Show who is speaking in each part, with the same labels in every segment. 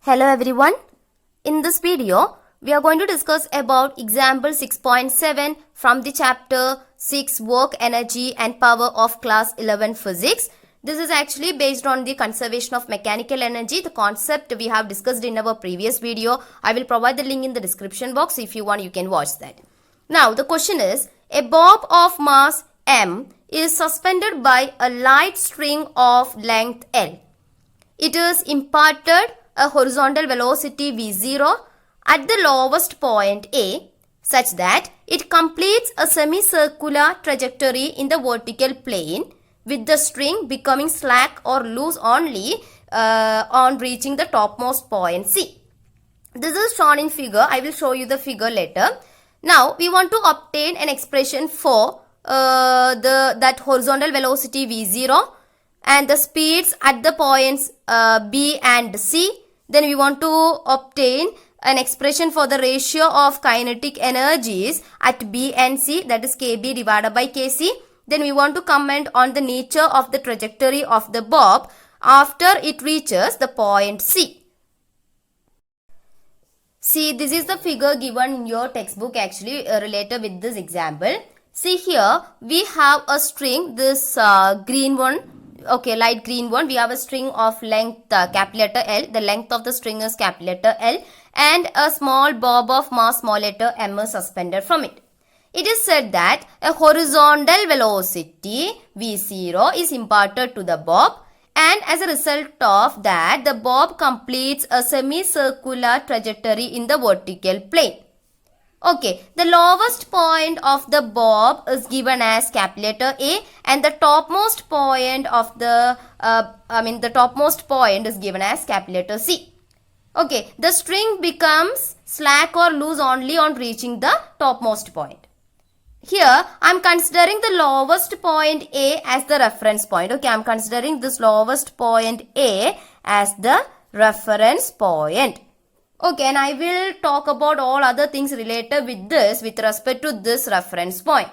Speaker 1: Hello everyone. In this video, we are going to discuss about example 6.7 from the chapter 6 Work, Energy and Power of class 11 Physics. This is actually based on the conservation of mechanical energy. The concept we have discussed in our previous video. I will provide the link in the description box. If you want, you can watch that. Now, the question is, a bob of mass m is suspended by a light string of length L. It is imparted a horizontal velocity v0 at the lowest point A such that it completes a semicircular trajectory in the vertical plane with the string becoming slack or loose only on reaching the topmost point C. This is shown in figure. I will show you the figure later. Now we want to obtain an expression for that horizontal velocity v0 and the speeds at the points B and C. Then we want to obtain an expression for the ratio of kinetic energies at B and C, that is KB divided by KC. Then we want to comment on the nature of the trajectory of the bob after it reaches the point C. See, this is the figure given in your textbook actually related with this example. See here, we have a string, this green one. Okay, light green one. We have a string of length capital letter L. The length of the string is capital letter L. And a small bob of mass small letter m is suspended from it. It is said that a horizontal velocity v0 is imparted to the bob. And as a result of that, the bob completes a semicircular trajectory in the vertical plane. Okay, the lowest point of the bob is given as capital letter A and the topmost point of the topmost point is given as capital letter C. Okay, the string becomes slack or loose only on reaching the topmost point. Here, I am considering the lowest point A as the reference point. Okay, I am considering this lowest point A as the reference point. Okay, and I will talk about all other things related with this with respect to this reference point.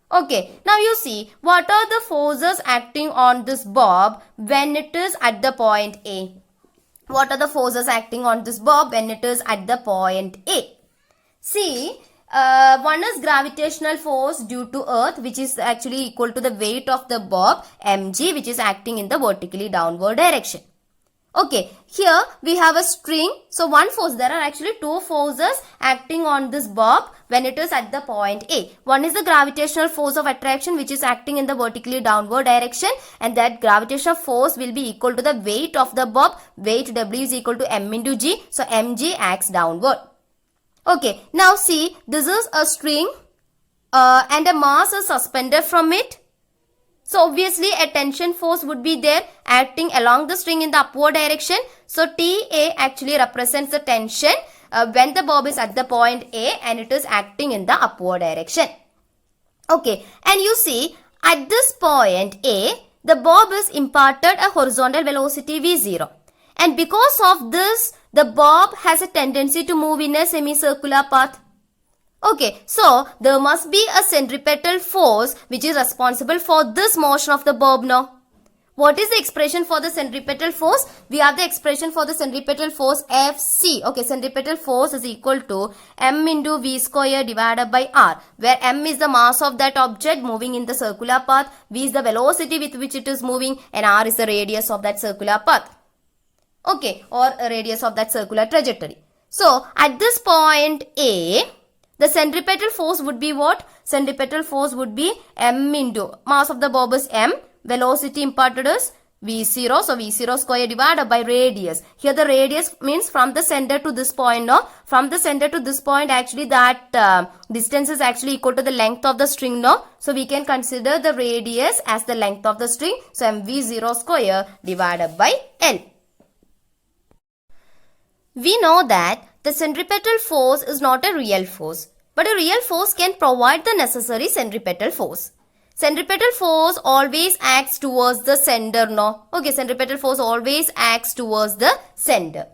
Speaker 1: Okay, now you see, what are the forces acting on this bob when it is at the point A? What are the forces acting on this bob when it is at the point A? See, one is gravitational force due to earth, which is actually equal to the weight of the bob mg, which is acting in the vertically downward direction. Okay, here we have a string. So one force, there are actually two forces acting on this bob when it is at the point A. One is the gravitational force of attraction, which is acting in the vertically downward direction, and that gravitational force will be equal to the weight of the bob. Weight W is equal to m into g. So mg acts downward. Okay, now see, this is a string and a mass is suspended from it. So obviously a tension force would be there acting along the string in the upward direction. So TA actually represents the tension when the bob is at the point A and it is acting in the upward direction. Okay, and you see at this point A, the bob is imparted a horizontal velocity v0. And because of this, the bob has a tendency to move in a semicircular path. Okay, so there must be a centripetal force which is responsible for this motion of the bob now. What is the expression for the centripetal force? We have the expression for the centripetal force Fc. Okay, centripetal force is equal to m into v square divided by r, where m is the mass of that object moving in the circular path, v is the velocity with which it is moving, and r is the radius of that circular path. Okay, or a radius of that circular trajectory. So, at this point A, the centripetal force would be what? Centripetal force would be m into mass of the bob is m, velocity imparted is v0, so v0 square divided by radius. Here the radius means from the center to this point, no? From the center to this point, actually that distance is actually equal to the length of the string, no? So we can consider the radius as the length of the string, so mv0 square divided by L. We know that the centripetal force is not a real force, but a real force can provide the necessary centripetal force. Centripetal force always acts towards the center, no? Okay, centripetal force always acts towards the center.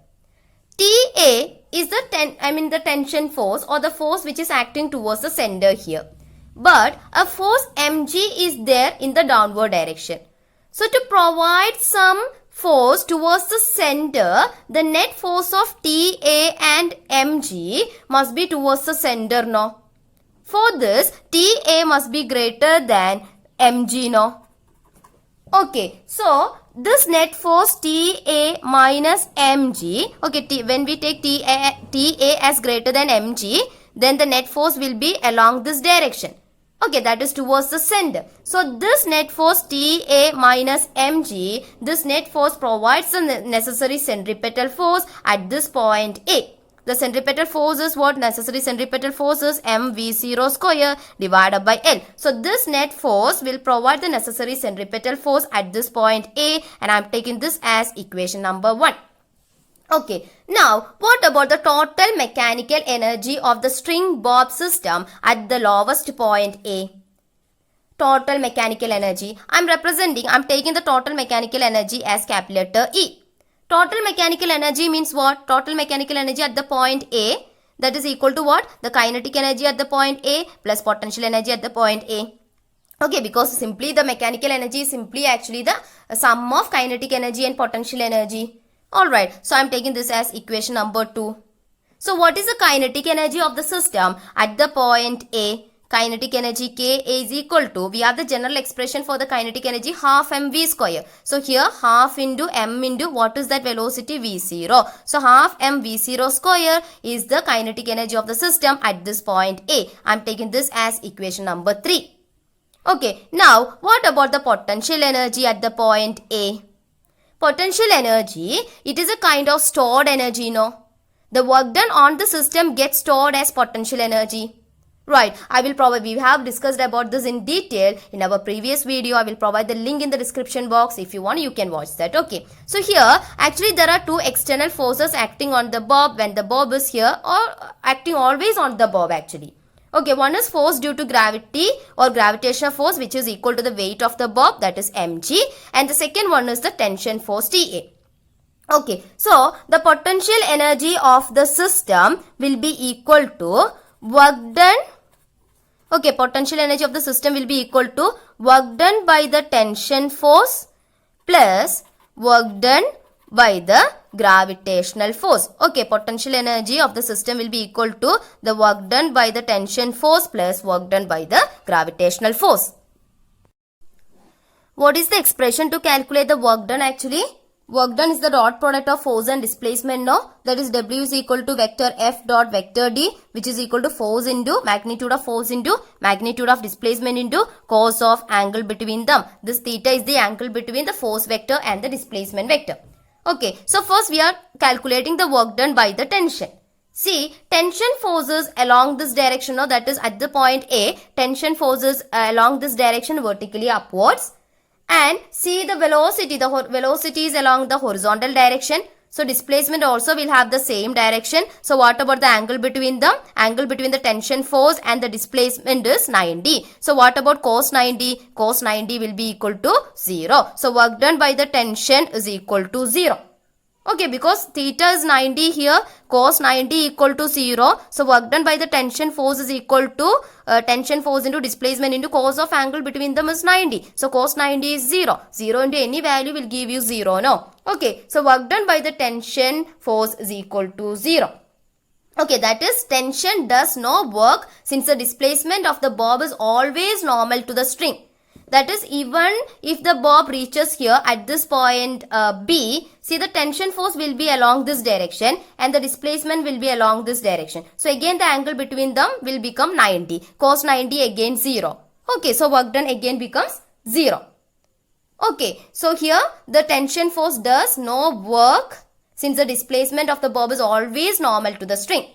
Speaker 1: TA is the tension force or the force which is acting towards the center here. But a force mg is there in the downward direction. So to provide some force towards the center, the net force of TA and mg must be towards the center, no? For this, TA must be greater than mg, no? Okay, so this net force TA minus mg, okay, when we take TA as greater than mg, then the net force will be along this direction. Okay, that is towards the center. So this net force TA minus mg, this net force provides the necessary centripetal force at this point A. The centripetal force is what? Necessary centripetal force is mv0 square divided by L. So this net force will provide the necessary centripetal force at this point A, and I am taking this as equation number 1. Okay, now what about the total mechanical energy of the string bob system at the lowest point A? Total mechanical energy. I am taking the total mechanical energy as capital letter E. Total mechanical energy means what? Total mechanical energy at the point A, that is equal to what? The kinetic energy at the point A plus potential energy at the point A. Okay, because simply the mechanical energy is simply actually the sum of kinetic energy and potential energy. Alright, so I am taking this as equation number 2. So what is the kinetic energy of the system at the point A? Kinetic energy Ka is equal to, we have the general expression for the kinetic energy, half mv square. So here half into m into what is that velocity? v0. So half mv0 square is the kinetic energy of the system at this point A. I am taking this as equation number 3. Okay, now what about the potential energy at the point A? Potential energy, it is a kind of stored energy, no? The work done on the system gets stored as potential energy. Right, we have discussed about this in detail in our previous video. I will provide the link in the description box. If you want, you can watch that. Okay, so here actually there are two external forces acting on the bob when the bob is here, or acting always on the bob actually. Okay, one is force due to gravity or gravitational force, which is equal to the weight of the bob, that is mg, and the second one is the tension force Ta. Okay, so the potential energy of the system will be equal to work done. Okay, potential energy of the system will be equal to work done by the tension force plus work done by the gravitational force. Okay, potential energy of the system will be equal to the work done by the tension force plus work done by the gravitational force. What is the expression to calculate the work done actually? Work done is the dot product of force and displacement, no? That is W is equal to vector F dot vector D, which is equal to force into magnitude of force into magnitude of displacement into cos of angle between them. This theta is the angle between the force vector and the displacement vector. Okay, so first we are calculating the work done by the tension. See, tension forces along this direction, no? That is at the point A, tension forces along this direction vertically upwards. And see the velocity is along the horizontal direction. So displacement also will have the same direction. So what about the angle between them? Angle between the tension force and the displacement is 90. So what about cos 90? Cos 90 will be equal to 0. So work done by the tension is equal to 0. Okay, because theta is 90 here, cos 90 equal to 0. So work done by the tension force is equal to tension force into displacement into cos of angle between them is 90. So cos 90 is 0. 0 into any value will give you 0, no? Okay, so work done by the tension force is equal to 0. Okay, that is tension does no work since the displacement of the bob is always normal to the string. That is, even if the bob reaches here at this point B, see the tension force will be along this direction and the displacement will be along this direction. So again the angle between them will become 90. Cos 90 again 0. Okay, so work done again becomes 0. Okay, so here the tension force does no work since the displacement of the bob is always normal to the string.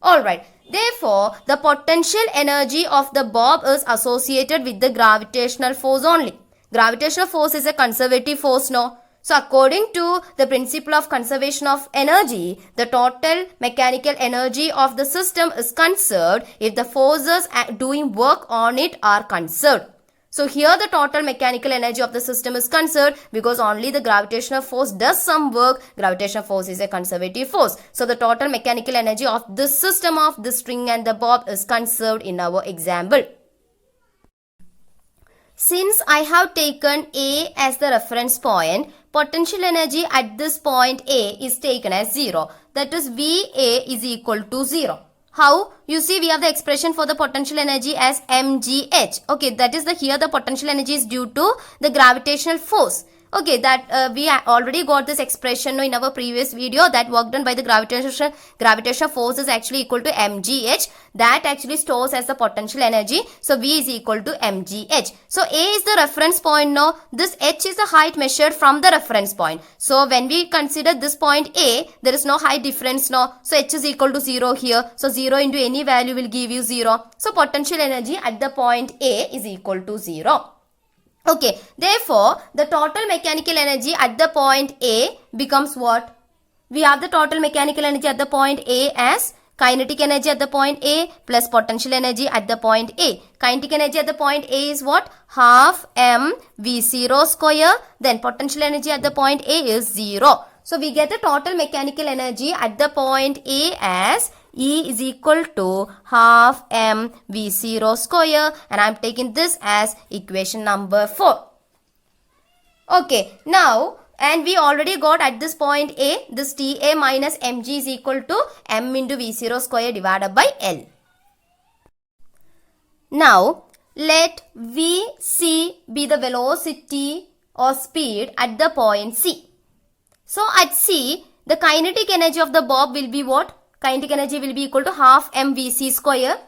Speaker 1: Alright, therefore, the potential energy of the bob is associated with the gravitational force only. Gravitational force is a conservative force, no? So, according to the principle of conservation of energy, the total mechanical energy of the system is conserved if the forces doing work on it are conserved. So here the total mechanical energy of the system is conserved because only the gravitational force does some work. Gravitational force is a conservative force. So the total mechanical energy of this system of the string and the bob is conserved in our example. Since I have taken A as the reference point, potential energy at this point A is taken as 0. That is VA is equal to 0. How? You see, we have the expression for the potential energy as mgh. Okay, that is here the potential energy is due to the gravitational force. Okay, that we already got this expression in our previous video, that work done by the gravitational force is actually equal to mgh. That actually stores as the potential energy. So V is equal to mgh. So A is the reference point now. This h is the height measured from the reference point. So when we consider this point A, there is no height difference now. So h is equal to 0 here. So 0 into any value will give you 0. So potential energy at the point A is equal to 0. Okay, therefore, the total mechanical energy at the point A becomes what? We have the total mechanical energy at the point A as kinetic energy at the point A plus potential energy at the point A. Kinetic energy at the point A is what? Half m V0 square. Then potential energy at the point A is 0. So, we get the total mechanical energy at the point A as E is equal to half m V0 square, and I am taking this as equation number 4. Okay, now, and we already got at this point A, this TA minus mg is equal to m into V0 square divided by L. Now, let Vc be the velocity or speed at the point C. So, at C, the kinetic energy of the bob will be what? Kinetic energy will be equal to half mvc square,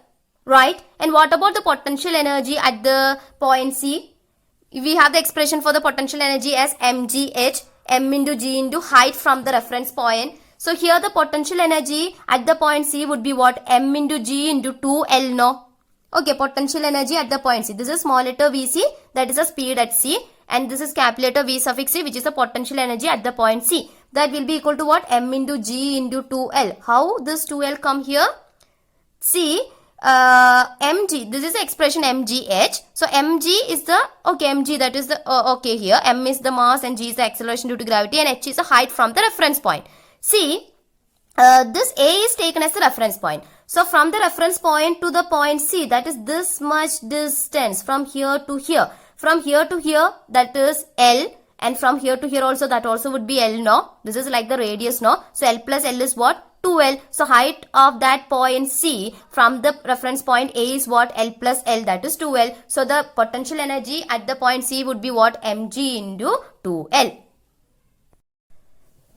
Speaker 1: right? And what about the potential energy at the point C? We have the expression for the potential energy as mgh, m into g into height from the reference point. So here the potential energy at the point C would be what? M into g into 2L, no? Okay, potential energy at the point C. This is small letter Vc, that is the speed at C. And this is capital letter V suffix C, which is the potential energy at the point C. That will be equal to what? M into G into 2L. How this 2L come here? See, mg, this is the expression mgh. So, mg is the, okay, mg, that is the, okay, here. M is the mass and g is the acceleration due to gravity, and h is the height from the reference point. See, this A is taken as the reference point. So, from the reference point to the point C, that is this much distance from here to here. From here to here, that is L. And from here to here also, that also would be L, no? This is like the radius, no? So, L plus L is what? 2L. So, height of that point C from the reference point A is what? L plus L, that is 2L. So, the potential energy at the point C would be what? Mg into 2L.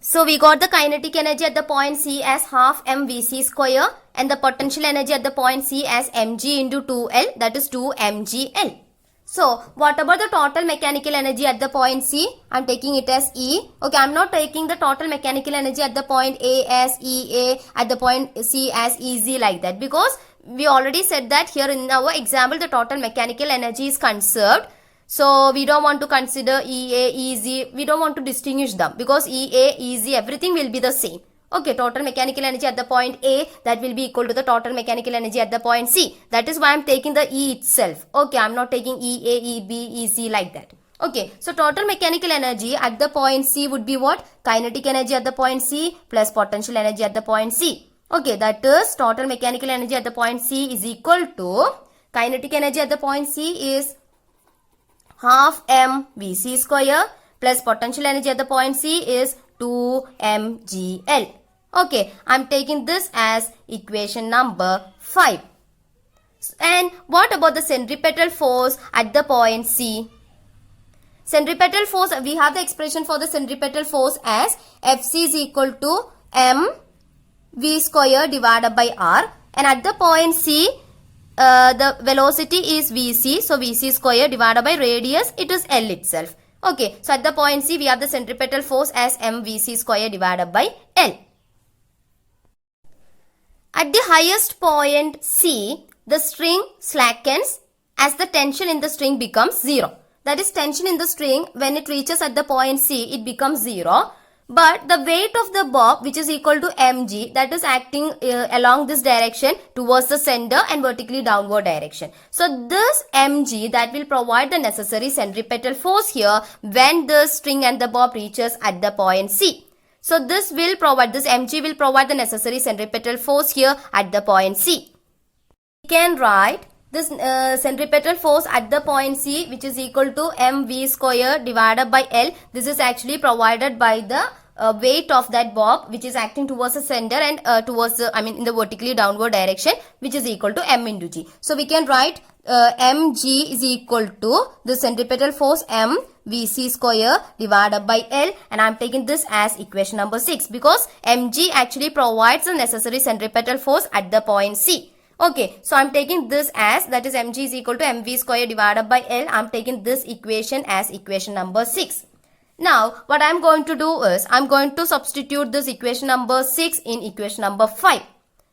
Speaker 1: So, we got the kinetic energy at the point C as half mvc square, and the potential energy at the point C as mg into 2L, that is 2mgl. So, what about the total mechanical energy at the point C? I am taking it as E. Okay, I am not taking the total mechanical energy at the point A as EA, at the point C as EZ like that, because we already said that here in our example the total mechanical energy is conserved. So, we don't want to consider EA, EZ, we don't want to distinguish them, because EA, EZ, everything will be the same. Okay, total mechanical energy at the point A, that will be equal to the total mechanical energy at the point C. That is why I am taking the E itself. Okay, I am not taking EA, EB, EC like that. Okay, so total mechanical energy at the point C would be what? Kinetic energy at the point C plus potential energy at the point C. Okay, that is total mechanical energy at the point C is equal to kinetic energy at the point C is half mvc square plus potential energy at the point C is 2mgl. Okay, I am taking this as equation number 5. And what about the centripetal force at the point C? Centripetal force, we have the expression for the centripetal force as Fc is equal to mv square divided by r. And at the point C, the velocity is Vc. So, Vc square divided by radius, it is L itself. Okay, so at the point C, we have the centripetal force as mvc square divided by L. At the highest point C, the string slackens as the tension in the string becomes 0. That is, tension in the string, when it reaches at the point C, it becomes 0. But the weight of the bob, which is equal to mg, that is acting along this direction towards the center and vertically downward direction. So, this mg, that will provide the necessary centripetal force here when the string and the bob reaches at the point C. So, this mg will provide the necessary centripetal force here at the point C. We can write this centripetal force at the point C, which is equal to mv square divided by L. This is actually provided by the weight of that bob, which is acting towards the center and towards the, in the vertically downward direction, which is equal to m into g. So we can write mg is equal to the centripetal force m vc square divided by L, and I am taking this as equation number 6 because mg actually provides the necessary centripetal force at the point C. Okay, so I'm taking this as, that is mg is equal to mv square divided by L. I'm taking this equation as equation number 6. Now, what I'm going to do is, I'm going to substitute this equation number 6 in equation number 5.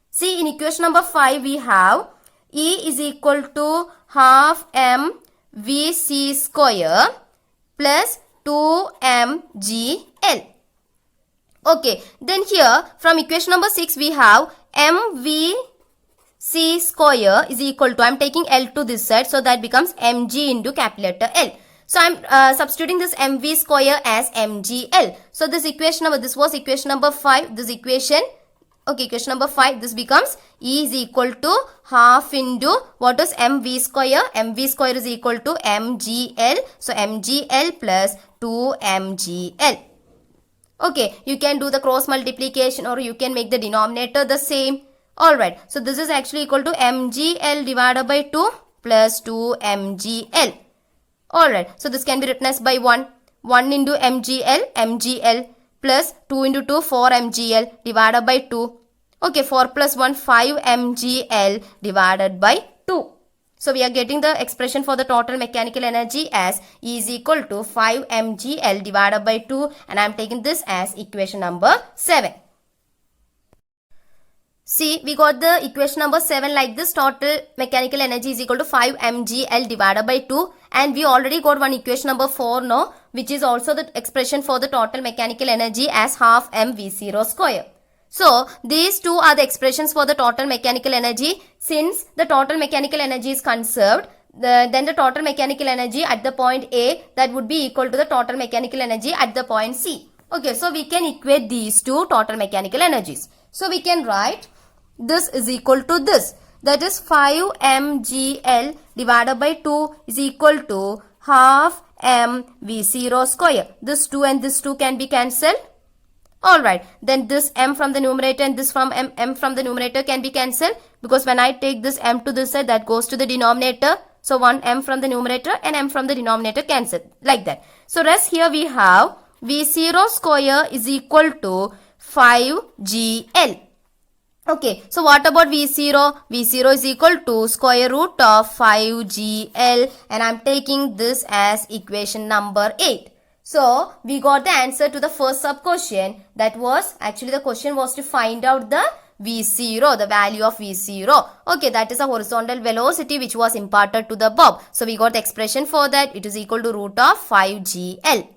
Speaker 1: See, in equation number 5, we have E is equal to half mvc square plus 2mgl. Okay, then here, from equation number 6, we have mv C square is equal to, I'm taking L to this side, so that becomes mg into capital letter L. So I'm substituting this mv square as mgl. So this equation number, this was equation number 5, this equation, okay, equation number 5, this becomes E is equal to half into, what is mv square? Mv square is equal to mgl, so mgl plus 2mgl. Okay, you can do the cross multiplication or you can make the denominator the same. Alright, so this is actually equal to mgl divided by 2 plus 2mgl. Alright, so this can be written as by 1. 1 into mgl plus 2 into 2, 4 mgl divided by 2. Okay, 4 plus 1, 5 mgl divided by 2. So we are getting the expression for the total mechanical energy as E is equal to 5 mgl divided by 2, and I am taking this as equation number 7. See, we got the equation number 7 like this. Total mechanical energy is equal to 5 mgl divided by 2. And we already got one equation number 4 now, which is also the expression for the total mechanical energy as half mv0 square. So, these two are the expressions for the total mechanical energy. Since the total mechanical energy is conserved, then the total mechanical energy at the point A, that would be equal to the total mechanical energy at the point C. Okay, so we can equate these two total mechanical energies. So, we can write this is equal to this, that is 5 mgl divided by 2 is equal to half mv0 square. This 2 and this 2 can be cancelled. Alright, then this m from the numerator and this from m from the numerator can be cancelled, because when I take this m to this side, that goes to the denominator. So 1 m from the numerator and m from the denominator cancelled, like that. So rest here we have v0 square is equal to 5gl. Okay, so what about V0? V0 is equal to square root of 5gl, and I'm taking this as equation number 8. So, we got the answer to the first sub question. That was, actually the question was to find out the V0, the value of V0. Okay, that is a horizontal velocity which was imparted to the bob. So, we got the expression for that. It is equal to root of 5gl.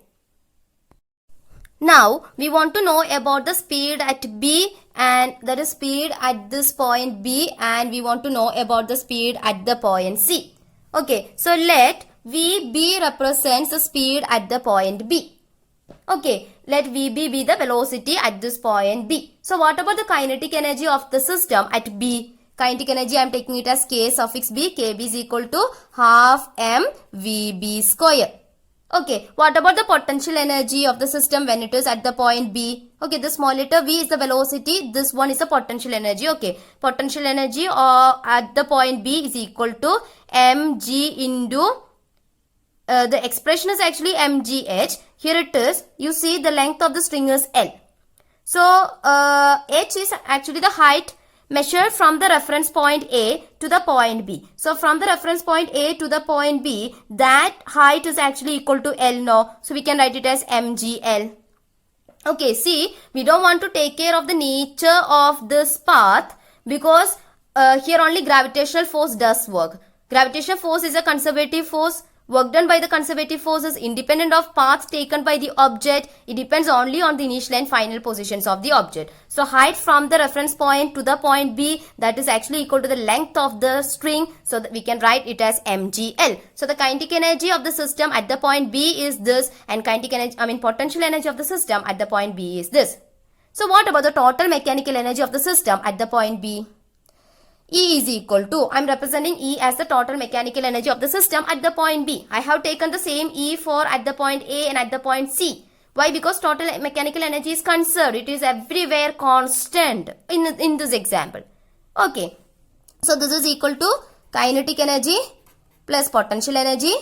Speaker 1: Now, we want to know about the speed at B, and that is speed at this point B, and we want to know about the speed at the point C. Okay, so let VB represents the speed at the point B. Okay, let VB be the velocity at this point B. So, what about the kinetic energy of the system at B? Kinetic energy, I am taking it as K suffix B. KB is equal to half mVB square. Okay, what about the potential energy of the system when it is at the point B? Okay, the small letter V is the velocity, this one is the potential energy. Okay, potential energy at the point B is equal to mg into, the expression is actually mgh. Here it is, you see the length of the string is L. So, h is actually the height measured from the reference point A to the point B. So, from the reference point A to the point B, that height is actually equal to L now. So, we can write it as mgl. Okay, see, we don't want to take care of the nature of this path because here only gravitational force does work. Gravitational force is a conservative force. Work done by the conservative force is independent of paths taken by the object. It depends only on the initial and final positions of the object. So, height from the reference point to the point B, that is actually equal to the length of the string. So, that we can write it as mgl. So, the kinetic energy of the system at the point B is this, and kinetic energy, potential energy of the system at the point B is this. So, what about the total mechanical energy of the system at the point B? E is equal to, I am representing E as the total mechanical energy of the system at the point B. I have taken the same E for at the point A and at the point C. Why? Because total mechanical energy is conserved. It is everywhere constant in this example. Okay. So this is equal to kinetic energy plus potential energy,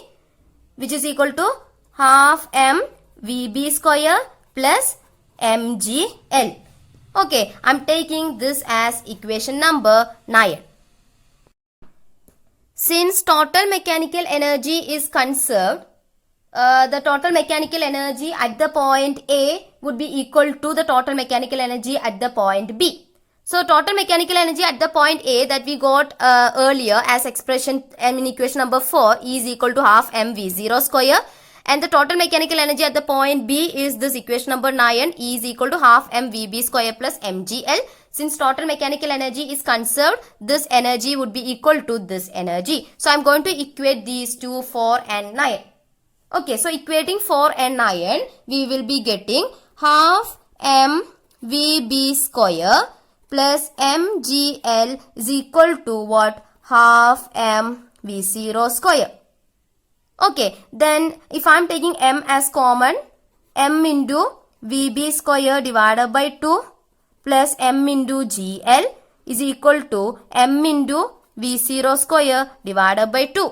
Speaker 1: which is equal to half m VB square plus mgl. Okay, I'm taking this as equation number 9. Since total mechanical energy is conserved, the total mechanical energy at the point A would be equal to the total mechanical energy at the point B. So total mechanical energy at the point A that we got earlier as expression in equation number 4 is equal to half mv0 square. And the total mechanical energy at the point B is this equation number 9, E is equal to half mvb square plus mgl. Since total mechanical energy is conserved, this energy would be equal to this energy. So I'm going to equate these two, 4 and 9. Okay, so equating 4 and 9, we will be getting half mvb square plus mgl is equal to what? Half mv0 square. Okay, then if I am taking m as common, m into vb square divided by 2 plus m into gl is equal to m into v0 square divided by 2.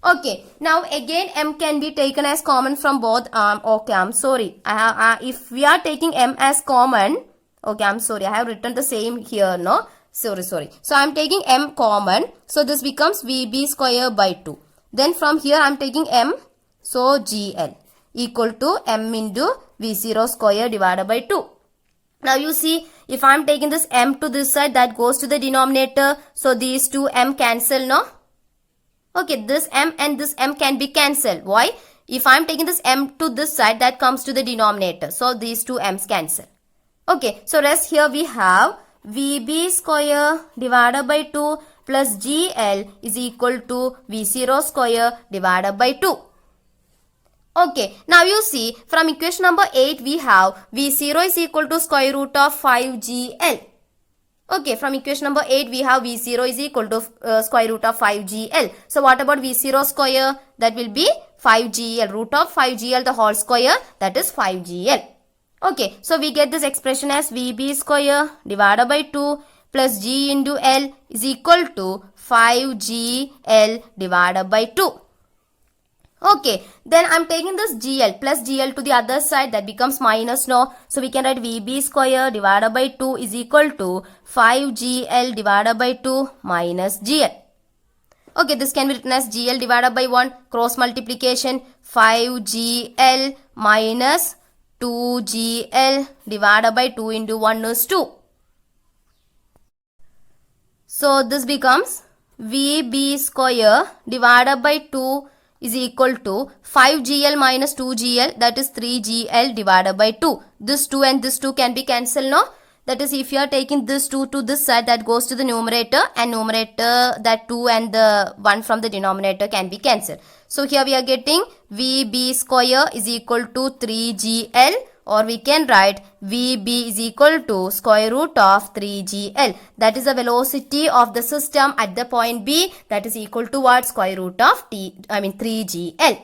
Speaker 1: Okay, now again m can be taken as common from both arms. Okay, I'm sorry. If we are taking m as common, okay, I'm sorry. I have written the same here, no? Sorry. So I'm taking m common. So this becomes vb square by 2. Then from here I am taking m, so gl equal to m into v0 square divided by 2. Now you see, if I am taking this m to this side, that goes to the denominator. So these two m cancel, no? Okay, this m and this m can be cancelled. Why? If I am taking this m to this side, that comes to the denominator. So these two m's cancel. Okay, so rest here we have vb square divided by 2 plus gl is equal to v0 square divided by 2. Okay, now you see from equation number 8 we have v0 is equal to square root of 5gl. Okay, from equation number 8 we have v0 is equal to square root of 5gl. So what about v0 square? That will be 5gl, root of 5gl the whole square, that is 5gl. Okay, so we get this expression as vb square divided by 2 plus g into l is equal to 5gl divided by 2. Okay, then I'm taking this gl plus gl to the other side, that becomes minus, no? So we can write vb square divided by 2 is equal to 5gl divided by 2 minus gl. Okay, this can be written as gl divided by 1, cross multiplication, 5gl minus 2gl divided by 2 into 1 is 2. So this becomes vb square divided by 2 is equal to 5gl minus 2gl, that is 3gl divided by 2. This 2 and this 2 can be cancelled, no? That is, if you are taking this 2 to this side, that goes to the numerator, and numerator, that 2 and the 1 from the denominator can be cancelled. So here we are getting vb square is equal to 3gl, or we can write vb is equal to square root of 3gl. That is the velocity of the system at the point B, that is equal to what? Square root of 3gl.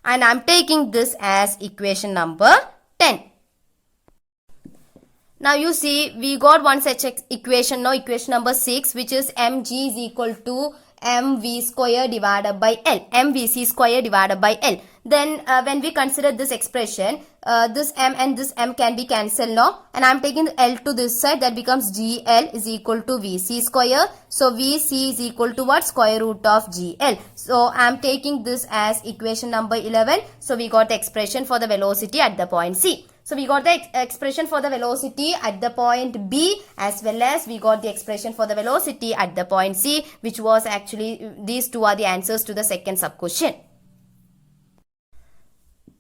Speaker 1: And I am taking this as equation number 10. Now you see, we got one such equation now, equation number 6, which is mg is equal to mv square divided by L, mvc square divided by L. Then when we consider this expression, this m and this m can be cancelled now, and I am taking the L to this side, that becomes gl is equal to vc square. So vc is equal to what? Square root of gl. So I am taking this as equation number 11. So we got the expression for the velocity at the point C. So we got the expression for the velocity at the point B, as well as we got the expression for the velocity at the point C, which was actually, these two are the answers to the second sub question.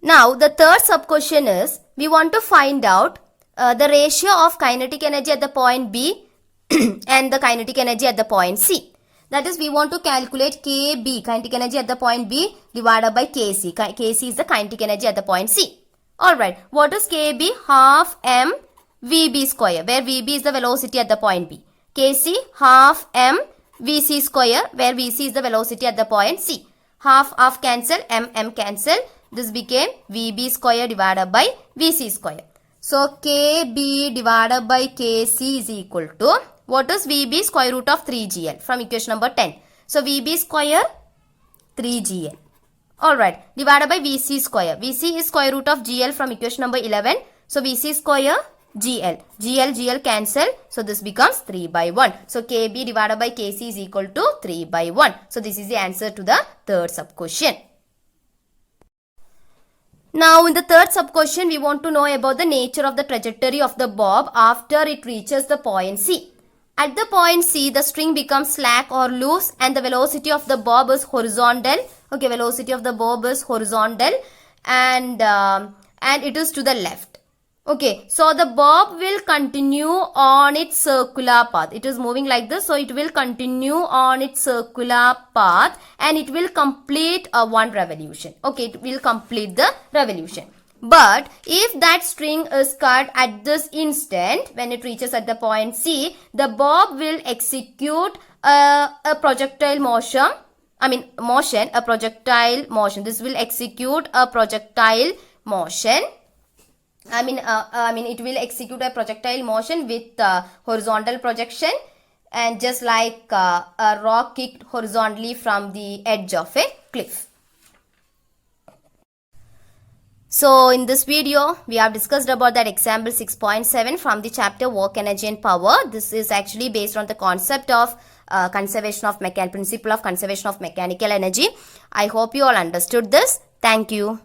Speaker 1: Now the third sub question is, we want to find out the ratio of kinetic energy at the point B and the kinetic energy at the point C. That is, we want to calculate KB, kinetic energy at the point B, divided by KC. KC is the kinetic energy at the point C. Alright, what is KB? Half m VB square, where VB is the velocity at the point B. Kc half m Vc square, where Vc is the velocity at the point C. Half cancel, m cancel. This became Vb square divided by Vc square. So Kb divided by Kc is equal to, what is Vb? Square root of 3gl from equation number 10. So Vb square 3gl. Alright, divided by Vc square. Vc is square root of gl from equation number 11. So Vc square gl. gl cancel. So this becomes 3 by 1. So Kb divided by Kc is equal to 3 by 1. So this is the answer to the third sub question. Now in the third sub question, we want to know about the nature of the trajectory of the bob after it reaches the point C. At the point C, the string becomes slack or loose and the velocity of the bob is horizontal. Okay, velocity of the bob is horizontal and it is to the left. Okay, so the bob will continue on its circular path. It is moving like this, so it will continue on its circular path and it will complete one revolution. Okay, it will complete the revolution. But if that string is cut at this instant, when it reaches at the point C, the bob will execute a projectile motion. A projectile motion. This will execute a projectile motion. It will execute a projectile motion with horizontal projection, and just like a rock kicked horizontally from the edge of a cliff. So in this video, we have discussed about that example 6.7 from the chapter Work, Energy and Power. This is actually based on the concept of principle of conservation of mechanical energy. I hope you all understood this. Thank you.